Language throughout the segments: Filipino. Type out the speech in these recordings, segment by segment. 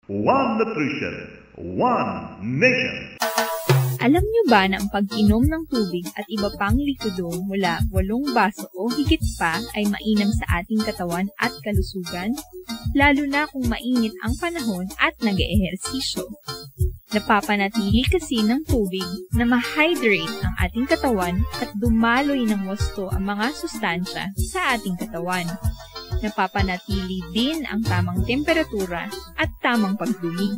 One Nutrition, One Nation. Alam niyo ba na ang pag-inom ng tubig at iba pang likudo mula 8 baso o higit pa ay mainam sa ating katawan at kalusugan? Lalo na kung mainit ang panahon at nag-eehersisyo. Napapanatili kasi ng tubig na ma-hydrate ang ating katawan at dumaloy ng wasto ang mga sustansya sa ating katawan. Napapanatili din ang tamang temperatura at tamang pagdumi.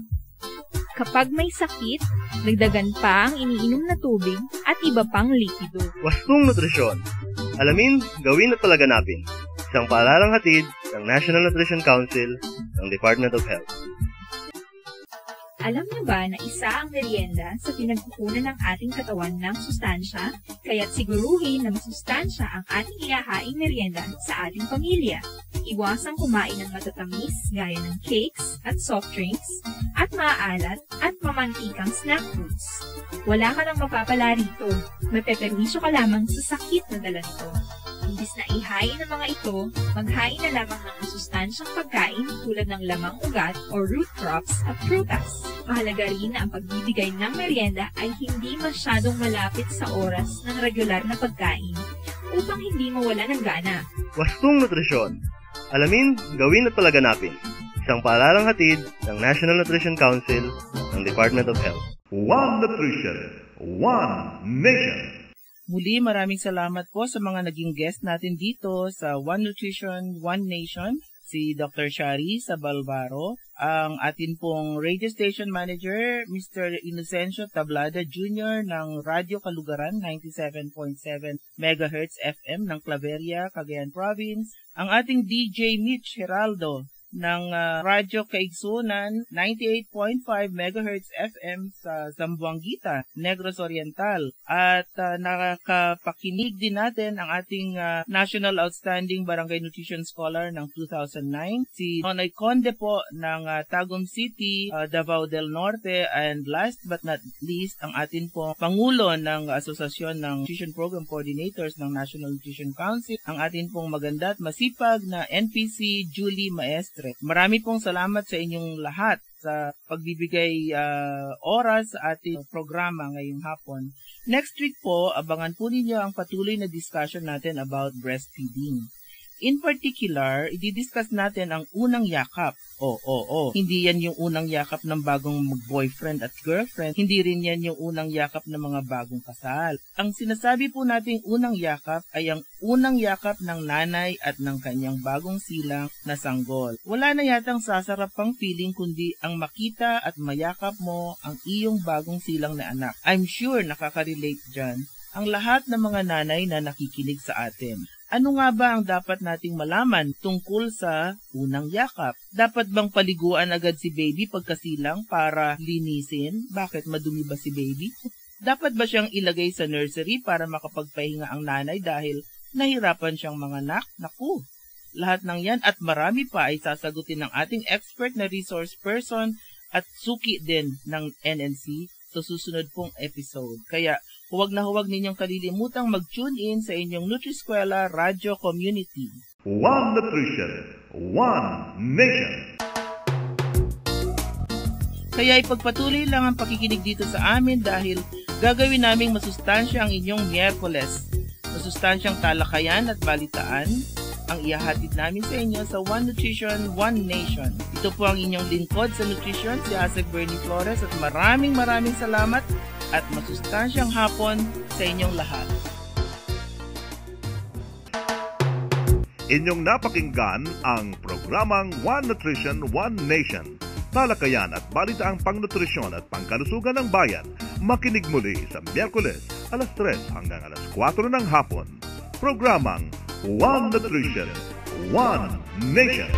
Kapag may sakit, dagdagan pa ang iniinom na tubig at iba pang likido. Wastong nutrisyon. Alamin, gawin at palaganapin. Isang paalalang hatid ng National Nutrition Council ng Department of Health. Alam niyo ba na isa ang merienda sa pinagkukunan ng ating katawan ng sustansya, kaya't siguruhin na masustansya ang ating ihahaing merienda sa ating pamilya. Iwasang kumain ng matatamis gaya ng cakes at soft drinks, at maaalat at mamantikang snack foods. Wala ka nang mapapala rito, mapeperwisyo ka lamang sa sakit na dala nito. Imbis na ihain ng mga ito, maghain na lamang ng masustansyang pagkain tulad ng lamang ugat o root crops at prutas. Mahalaga rin na ang pagbibigay ng merienda ay hindi masyadong malapit sa oras ng regular na pagkain upang hindi mawala ng gana. Wastong nutrisyon. Alamin, gawin at palaganapin. Isang paalalang hatid ng National Nutrition Council ng Department of Health. One Nutrition, One Nation. Muli, maraming salamat po sa mga naging guest natin dito sa One Nutrition, One Nation. Si Dr. Shari Sabalvaro, ang atin pong radio station manager, Mr. Inocencio Tablada Jr. ng Radio Kalugaran 97.7 MHz FM ng Claveria, Cagayan Province, ang ating DJ Mitch Heraldo ng Radyo Kaigsunan 98.5 MHz FM sa Zamboanguita, Negros Oriental. At nakakapakinig din natin ang ating National Outstanding Barangay Nutrition Scholar ng 2009, si Nonoy Conde po ng Tagum City, Davao del Norte. And last but not least, ang atin po Pangulo ng Asosasyon ng Nutrition Program Coordinators ng National Nutrition Council, ang atin pong maganda at masipag na NPC Julie Maestre. Marami pong salamat sa inyong lahat sa pagbibigay oras sa ating programa ngayong hapon. Next week po, abangan po ninyo ang patuloy na discussion natin about breastfeeding. In particular, i-discuss natin ang unang yakap. Hindi yan yung unang yakap ng bagong boyfriend at girlfriend. Hindi rin yan yung unang yakap ng mga bagong kasal. Ang sinasabi po nating unang yakap ay ang unang yakap ng nanay at ng kanyang bagong silang na sanggol. Wala na yatang sasarap pang feeling kundi ang makita at mayakap mo ang iyong bagong silang na anak. I'm sure nakaka-relate dyan ang lahat ng mga nanay na nakikinig sa atin. Ano nga ba ang dapat nating malaman tungkol sa unang yakap? Dapat bang paliguan agad si baby pagkasilang para linisin? Bakit madumi ba si baby? Dapat ba siyang ilagay sa nursery para makapagpahinga ang nanay dahil nahirapan siyang manganak? Naku! Lahat ng yan at marami pa ay sasagutin ng ating expert na resource person at suki din ng NNC sa susunod pong episode. Kaya huwag na huwag ninyong kalilimutang mag-tune in sa inyong Nutriskwela Radio Community. One Nutrition, One Nation. Kaya ipagpatuloy lang ang pakikinig dito sa amin dahil gagawin naming masustansya ang inyong Miyerkules. Masustansyang talakayan at balitaan ang ihahatid namin sa inyo sa One Nutrition, One Nation. Ito po ang inyong lingkod sa Nutrition, si Asek Bernie Flores, at maraming salamat at masustansyang hapon sa inyong lahat. Inyong napakinggan ang programang One Nutrition, One Nation. Talakayan at balitaang pangnutrisyon at pangkalusugan ng bayan. Makinig muli sa Miyerkules, alas 3 hanggang alas 4 ng hapon. Programang One Nutrition, One Nation.